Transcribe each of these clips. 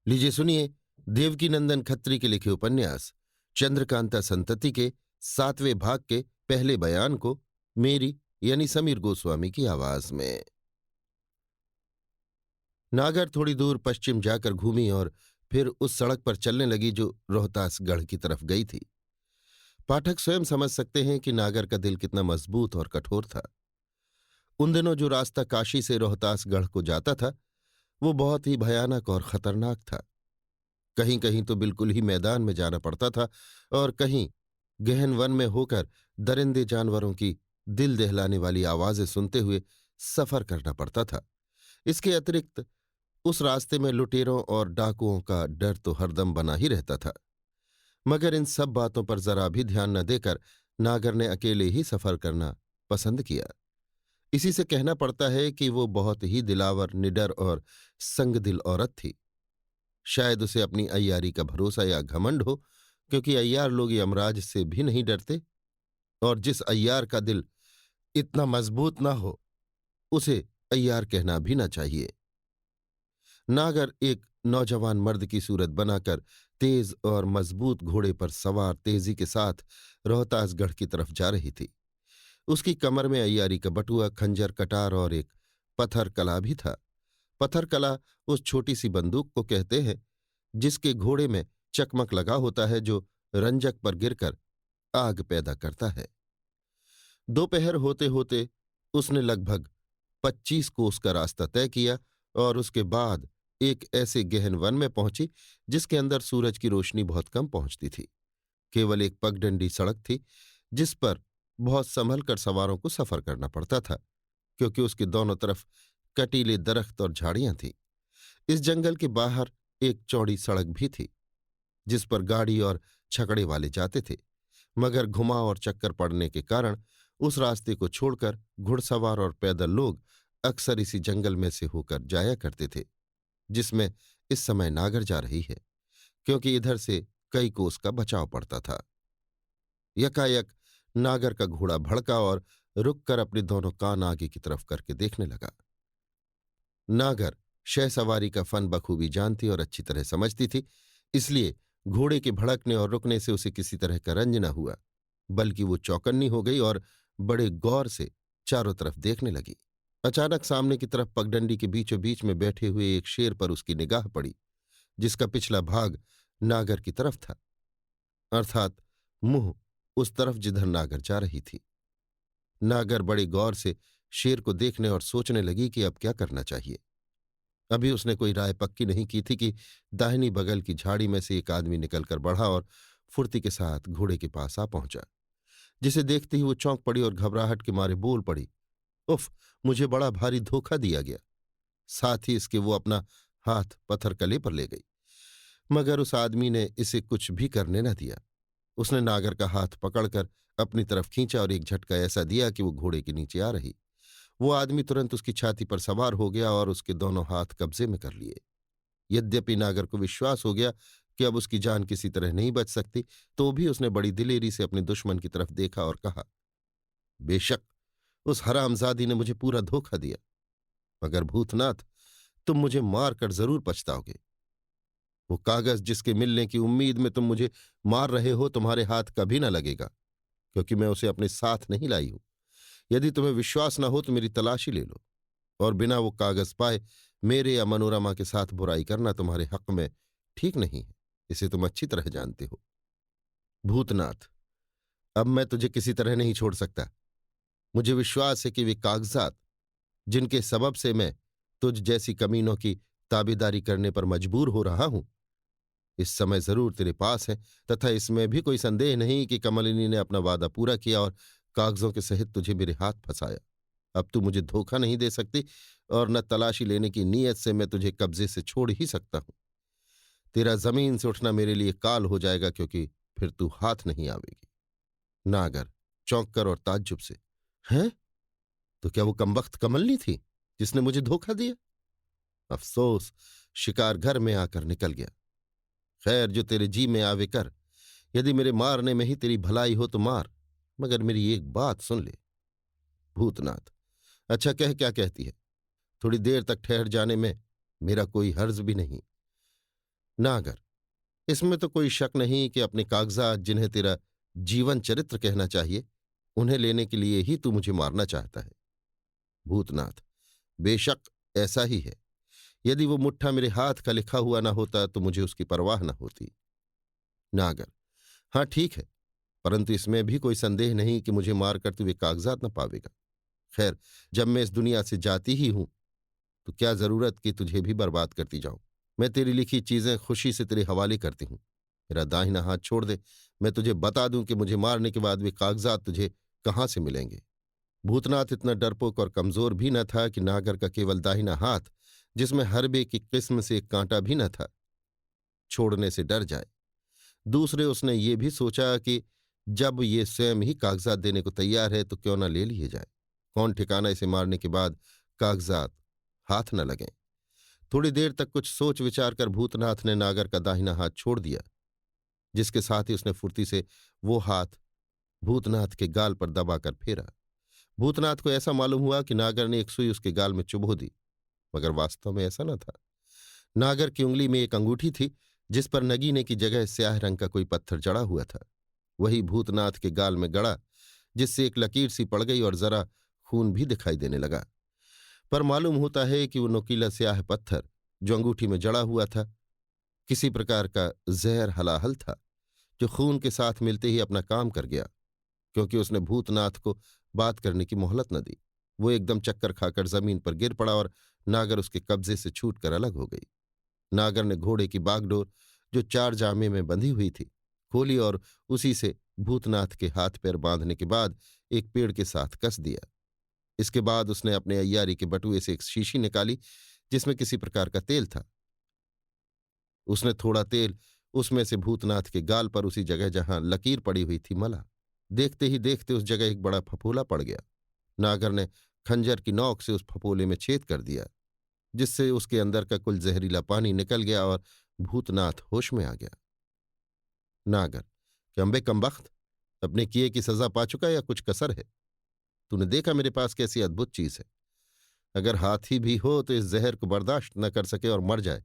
लीजिए सुनिए, देवकीनंदन खत्री के लिखे उपन्यास चंद्रकांता संतति के 7वें भाग के पहले बयान को मेरी यानी समीर गोस्वामी की आवाज में। नागर थोड़ी दूर पश्चिम जाकर घूमी और फिर उस सड़क पर चलने लगी जो रोहतासगढ़ की तरफ गई थी। पाठक स्वयं समझ सकते हैं कि नागर का दिल कितना मजबूत और कठोर था। उन दिनों जो रास्ता काशी से रोहतासगढ़ को जाता था वो बहुत ही भयानक और खतरनाक था। कहीं कहीं तो बिल्कुल ही मैदान में जाना पड़ता था और कहीं गहन वन में होकर दरिंदे जानवरों की दिल दहलाने वाली आवाजें सुनते हुए सफर करना पड़ता था। इसके अतिरिक्त उस रास्ते में लुटेरों और डाकुओं का डर तो हरदम बना ही रहता था। मगर इन सब बातों पर जरा भी ध्यान न देकर नागर ने अकेले ही सफर करना पसंद किया। इसी से कहना पड़ता है कि वो बहुत ही दिलावर, निडर और संगदिल औरत थी। शायद उसे अपनी अय्यारी का भरोसा या घमंड हो, क्योंकि अय्यार लोग यमराज से भी नहीं डरते, और जिस अय्यार का दिल इतना मजबूत ना हो उसे अय्यार कहना भी ना चाहिए। नागर एक नौजवान मर्द की सूरत बनाकर तेज और मजबूत घोड़े पर सवार तेजी के साथ रोहतासगढ़ की तरफ जा रही थी। उसकी कमर में अय्यारी का बटुआ, खंजर, कटार और एक पत्थर कला भी था। पत्थर कला उस छोटी सी बंदूक को कहते हैं जिसके घोड़े में चकमक लगा होता है, जो रंजक पर गिरकर आग पैदा करता है। दोपहर होते होते उसने लगभग 25 कोस का रास्ता तय किया और उसके बाद एक ऐसे गहन वन में पहुंची जिसके अंदर सूरज की रोशनी बहुत कम पहुंचती थी। केवल एक पगडंडी सड़क थी जिस पर बहुत संभल कर सवारों को सफर करना पड़ता था, क्योंकि उसके दोनों तरफ कटीले दरख्त और झाड़ियां थीं। इस जंगल के बाहर एक चौड़ी सड़क भी थी जिस पर गाड़ी और छकड़े वाले जाते थे, मगर घुमाव और चक्कर पड़ने के कारण उस रास्ते को छोड़कर घुड़सवार और पैदल लोग अक्सर इसी जंगल में से होकर जाया करते थे जिसमें इस समय नागर जा रही है, क्योंकि इधर से कई कोस का बचाव पड़ता था। यकायक नागर का घोड़ा भड़का और रुककर अपने दोनों कान आगे की तरफ करके देखने लगा। नागर शहसवारी का फन बखूबी जानती और अच्छी तरह समझती थी, इसलिए घोड़े के भड़कने और रुकने से उसे किसी तरह का रंज न हुआ, बल्कि वो चौकन्नी हो गई और बड़े गौर से चारों तरफ देखने लगी। अचानक सामने की तरफ पगडंडी के बीचों बीच में बैठे हुए एक शेर पर उसकी निगाह पड़ी, जिसका पिछला भाग नागर की तरफ था, अर्थात मुंह उस तरफ जिधर नागर जा रही थी। नागर बड़े गौर से शेर को देखने और सोचने लगी कि अब क्या करना चाहिए। अभी उसने कोई राय पक्की नहीं की थी कि दाहिनी बगल की झाड़ी में से एक आदमी निकलकर बढ़ा और फुर्ती के साथ घोड़े के पास आ पहुंचा, जिसे देखते ही वो चौंक पड़ी और घबराहट के मारे बोल पड़ी, उफ, मुझे बड़ा भारी धोखा दिया गया। साथ ही इसके वो अपना हाथ पत्थरकले पर ले गई, मगर उस आदमी ने इसे कुछ भी करने न दिया। उसने नागर का हाथ पकड़कर अपनी तरफ खींचा और एक झटका ऐसा दिया कि वो घोड़े के नीचे आ रही। वो आदमी तुरंत उसकी छाती पर सवार हो गया और उसके दोनों हाथ कब्जे में कर लिए। यद्यपि नागर को विश्वास हो गया कि अब उसकी जान किसी तरह नहीं बच सकती, तो भी उसने बड़ी दिलेरी से अपने दुश्मन की तरफ देखा और कहा, बेशक उस हरामजादी ने मुझे पूरा धोखा दिया, मगर भूतनाथ, तुम मुझे मार कर जरूर पछताओगे। वो कागज जिसके मिलने की उम्मीद में तुम मुझे मार रहे हो तुम्हारे हाथ कभी न लगेगा, क्योंकि मैं उसे अपने साथ नहीं लाई हूं। यदि तुम्हें विश्वास न हो तो मेरी तलाशी ले लो, और बिना वो कागज पाए मेरे या मनोरमा के साथ बुराई करना तुम्हारे हक में ठीक नहीं है, इसे तुम अच्छी तरह जानते हो। भूतनाथ, अब मैं तुझे किसी तरह नहीं छोड़ सकता। मुझे विश्वास है कि वे कागजात जिनके सबब से मैं तुझ जैसी कमीनों की ताबेदारी करने पर मजबूर हो रहा हूं, इस समय जरूर तेरे पास है, तथा इसमें भी कोई संदेह नहीं कि कमलिनी ने अपना वादा पूरा किया और कागजों के सहित तुझे मेरे हाथ फंसाया। अब तू मुझे धोखा नहीं दे सकती, और न तलाशी लेने की नीयत से मैं तुझे कब्जे से छोड़ ही सकता हूं। तेरा जमीन से उठना मेरे लिए काल हो जाएगा, क्योंकि फिर तू हाथ नहीं आवेगी। नागर चौंक कर और ताज्जुब से, हैं? तो क्या वो कमबख्त कमलनी थी जिसने मुझे धोखा दिया? अफसोस, शिकार घर में आकर निकल गया। खैर, जो तेरे जी में आवे कर। यदि मेरे मारने में ही तेरी भलाई हो तो मार, मगर मेरी एक बात सुन ले। भूतनाथ, अच्छा, कह, क्या कहती है? क्या कहती है? थोड़ी देर तक ठहर जाने में मेरा कोई हर्ज भी नहीं। नागर, अच्छा, कह, क्या कहती है? थोड़ी देर तक ठहर जाने में मेरा कोई हर्ज भी नहीं। नागर, अच्छा, कह, क्या कहती है? थोड़ी देर तक ठहर जाने में मेरा कोई हर्ज भी नहीं। भूतनाथ, अच्छा, कह, क्या कहती है? थोड़ी देर तक ठहर जाने में नागर, इसमें तो कोई शक नहीं कि अपने कागजात, जिन्हें तेरा जीवन चरित्र कहना चाहिए, उन्हें लेने के लिए ही तू मुझे मारना चाहता है। भूतनाथ, बेशक ऐसा ही है। यदि वो मुट्ठा मेरे हाथ का लिखा हुआ न होता तो मुझे उसकी परवाह न होती। नागर, हाँ ठीक है, परंतु इसमें भी कोई संदेह नहीं कि मुझे मारकर तू वे कागजात न पावेगा। खैर, जब मैं इस दुनिया से जाती ही हूं तो क्या जरूरत कि तुझे भी बर्बाद करती जाऊं। मैं तेरी लिखी चीजें खुशी से तेरे हवाले करती हूं। मेरा दाहिना हाथ छोड़ दे, मैं तुझे बता दूं कि मुझे मारने के बाद वे कागजात तुझे कहां से मिलेंगे। भूतनाथ इतना डरपोक और कमजोर भी न था कि नागर का केवल दाहिना हाथ, जिसमें हरबे की किस्म से एक कांटा भी न था, छोड़ने से डर जाए। दूसरे, उसने ये भी सोचा कि जब ये स्वयं ही कागजात देने को तैयार है तो क्यों न ले लिए जाए। कौन ठिकाना इसे मारने के बाद कागजात हाथ न लगें। थोड़ी देर तक कुछ सोच विचार कर भूतनाथ ने नागर का दाहिना हाथ छोड़ दिया, जिसके साथ ही उसने फुर्ती से वो हाथ भूतनाथ के गाल पर दबाकर फेरा। भूतनाथ को ऐसा मालूम हुआ कि नागर ने एक सुई उसके गाल में चुभो दी, मगर वास्तव में ऐसा न था। नागर की उंगली में एक अंगूठी थी, जिस पर नगीने की जगह स्याह रंग का कोई पत्थर जड़ा हुआ था। वही भूतनाथ के गाल में गड़ा, जिससे एक लकीर सी पड़ गई और जरा खून भी दिखाई देने लगा। पर मालूम होता है कि वो नुकीला स्याह पत्थर जो अंगूठी में जड़ा हुआ था, किसी प्रकार का जहर हलाहल था, जो खून के साथ मिलते ही अपना काम कर गया। क्योंकि उसने भूतनाथ को बात करने की मोहलत न दी, वो एकदम चक्कर खाकर जमीन पर गिर पड़ा और नागर उसके कब्जे से छूटकर अलग हो गई। नागर ने घोड़े की बागडोर, जो चार जामे में बंधी हुई थी, खोली और उसी से भूतनाथ के हाथ पैर बांधने के बाद एक पेड़ के साथ कस दिया। इसके बाद उसने अपने अय्यारी के बटुए से एक शीशी निकाली, जिसमें किसी प्रकार का तेल था। उसने थोड़ा तेल उसमें से भूतनाथ के गाल पर, उसी जगह जहां लकीर पड़ी हुई थी, मला। देखते ही देखते उस जगह एक बड़ा फफोला पड़ गया। नागर ने खंजर की नोक से उस फफोले में छेद कर दिया, जिससे उसके अंदर का कुल जहरीला पानी निकल गया और भूतनाथ होश में आ गया। नागर, कि अम्बे कमबख्त, अपने किए की सजा पा चुका या कुछ कसर है? तूने देखा मेरे पास कैसी अद्भुत चीज है। अगर हाथी भी हो तो इस जहर को बर्दाश्त न कर सके और मर जाए।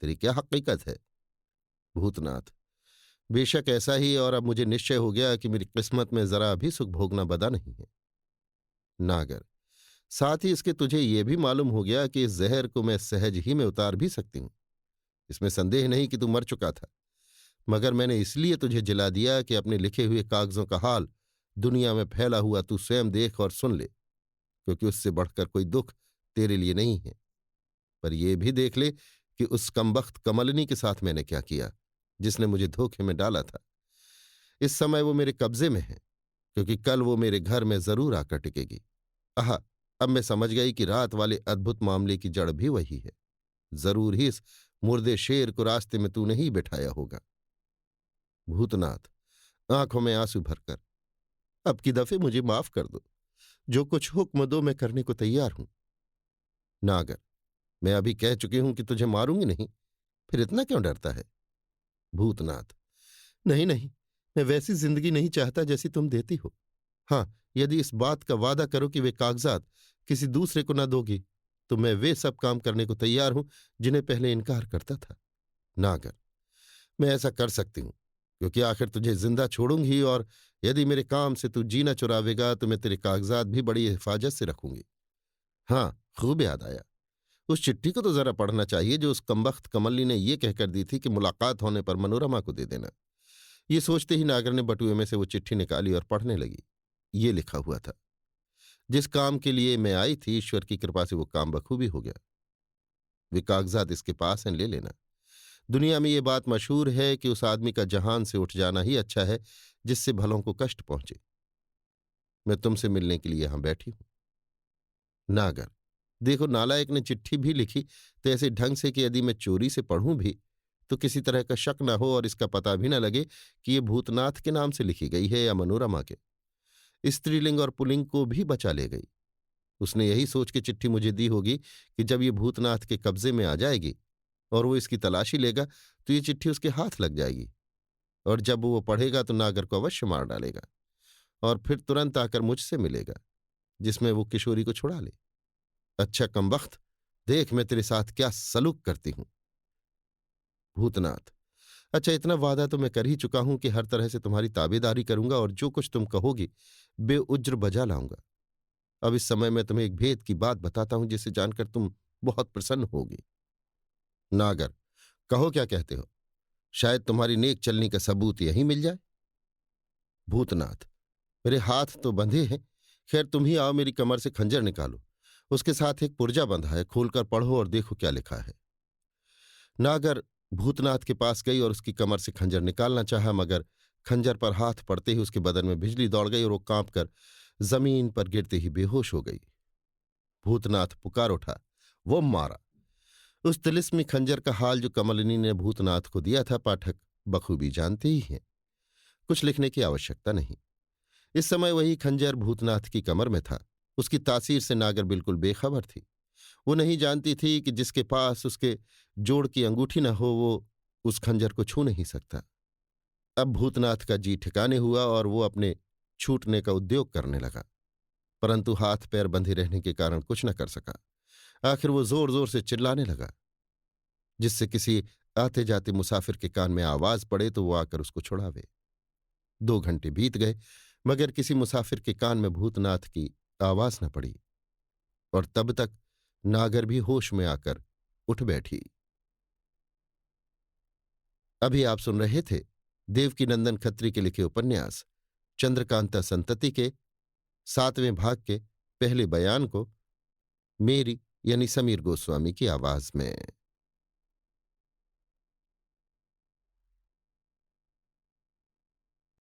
तेरी क्या हकीकत है? भूतनाथ, बेशक ऐसा ही, और अब मुझे निश्चय हो गया कि मेरी किस्मत में जरा भी सुख भोगना बदा नहीं है। नागर, साथ ही इसके तुझे ये भी मालूम हो गया कि इस जहर को मैं सहज ही में उतार भी सकती हूं। इसमें संदेह नहीं कि तू मर चुका था, मगर मैंने इसलिए तुझे जिला दिया कि अपने लिखे हुए कागजों का हाल दुनिया में फैला हुआ तू स्वयं देख और सुन ले, क्योंकि उससे बढ़कर कोई दुख तेरे लिए नहीं है। पर यह भी देख ले कि उस कमबख्त कमलनी के साथ मैंने क्या किया, जिसने मुझे धोखे में डाला था। इस समय वो मेरे कब्जे में है, क्योंकि कल वो मेरे घर में जरूर आकर टिकेगी। आह, अब मैं समझ गई कि रात वाले अद्भुत मामले की जड़ भी वही है। जरूर ही इस मुर्दे शेर को रास्ते में तूने ही बिठाया होगा। भूतनाथ, आंखों में आंसू भरकर, अब की दफे मुझे माफ कर दो। जो कुछ हुक्म दो मैं करने को तैयार हूं। नागर, मैं अभी कह चुकी हूं कि तुझे मारूंगी नहीं, फिर इतना क्यों डरता है? भूतनाथ, नहीं नहीं, मैं वैसी जिंदगी नहीं चाहता जैसी तुम देती हो। हाँ, यदि इस बात का वादा करो कि वे कागजात किसी दूसरे को न दोगी, तो मैं वे सब काम करने को तैयार हूं जिन्हें पहले इनकार करता था। नागर, मैं ऐसा कर सकती हूं, क्योंकि आखिर तुझे जिंदा छोड़ूंगी, और यदि मेरे काम से तू जीना चुरावेगा तो मैं तेरे कागजात भी बड़ी हिफाजत से रखूंगी। हाँ, खूब याद आया। उस चिट्ठी को तो जरा पढ़ना चाहिए जो उस कमबख्त कमली ने ये कहकर दी थी कि मुलाकात होने पर मनोरमा को दे देना। ये सोचते ही नागर ने बटुए में से वो चिट्ठी निकाली और पढ़ने लगी। ये लिखा हुआ था, जिस काम के लिए मैं आई थी, ईश्वर की कृपा से वो काम बखूबी हो गया। वे कागजात इसके पास हैं, ले लेना। दुनिया में ये बात मशहूर है कि उस आदमी का जहान से उठ जाना ही अच्छा है जिससे भलों को कष्ट पहुंचे। मैं तुमसे मिलने के लिए यहां बैठी हूं। नागर, देखो, नालायक ने चिट्ठी भी लिखी तो ऐसे ढंग से कि यदि मैं चोरी से पढ़ूं भी तो किसी तरह का शक न हो और इसका पता भी न लगे कि ये भूतनाथ के नाम से लिखी गई है या मनोरमा के। स्त्रीलिंग और पुल्लिंग को भी बचा ले गई। उसने यही सोच के चिट्ठी मुझे दी होगी कि जब ये भूतनाथ के कब्जे में आ जाएगी और वो इसकी तलाशी लेगा तो ये चिट्ठी उसके हाथ लग जाएगी, और जब वो पढ़ेगा तो नागर को अवश्य मार डालेगा और फिर तुरंत आकर मुझसे मिलेगा, जिसमें वो किशोरी को छुड़ा ले। अच्छा कमबख्त, देख मैं तेरे साथ क्या सलूक करती हूं। भूतनाथ। अच्छा, इतना वादा तो मैं कर ही चुका हूं कि हर तरह से तुम्हारी ताबेदारी करूंगा और जो कुछ तुम कहोगी बेउज्र बजा लाऊंगा। अब इस समय मैं तुम्हें एक भेद की बात बताता हूं जिसे जानकर तुम बहुत प्रसन्न होगी। नागर। कहो, क्या कहते हो? शायद तुम्हारी नेक चलनी का सबूत यहीं मिल जाए। भूतनाथ। मेरे हाथ तो बंधे हैं। खैर, तुम ही आओ, मेरी कमर से खंजर निकालो। उसके साथ एक पुर्जा बंधा है, खोलकर पढ़ो और देखो क्या लिखा है। नागर भूतनाथ के पास गई और उसकी कमर से खंजर निकालना चाहा, मगर खंजर पर हाथ पड़ते ही उसके बदन में बिजली दौड़ गई और वो कांप कर जमीन पर गिरते ही बेहोश हो गई। भूतनाथ पुकार उठा, वो मारा। उस तिलिस्मी खंजर का हाल जो कमलिनी ने भूतनाथ को दिया था, पाठक बखूबी जानते ही हैं। कुछ लिखने की आवश्यकता नहीं। इस समय वही खंजर भूतनाथ की कमर में था। उसकी तासीर से नागर बिल्कुल बेखबर थी। वो नहीं जानती थी कि जिसके पास उसके जोड़ की अंगूठी न हो, वो उस खंजर को छू नहीं सकता। अब भूतनाथ का जी ठिकाने हुआ और वो अपने छूटने का उद्योग करने लगा, परंतु हाथ पैर बंधे रहने के कारण कुछ न कर सका। आखिर वो जोर जोर से चिल्लाने लगा, जिससे किसी आते जाते मुसाफिर के कान में आवाज पड़े तो वो आकर उसको छुड़ावे। 2 घंटे बीत गए, मगर किसी मुसाफिर के कान में भूतनाथ की आवाज न पड़ी, और तब तक नागर भी होश में आकर उठ बैठी। अभी आप सुन रहे थे देवकीनंदन खत्री के लिखे उपन्यास चंद्रकांता संतति के 7वें भाग के पहले बयान को मेरी यानी समीर गोस्वामी की आवाज में।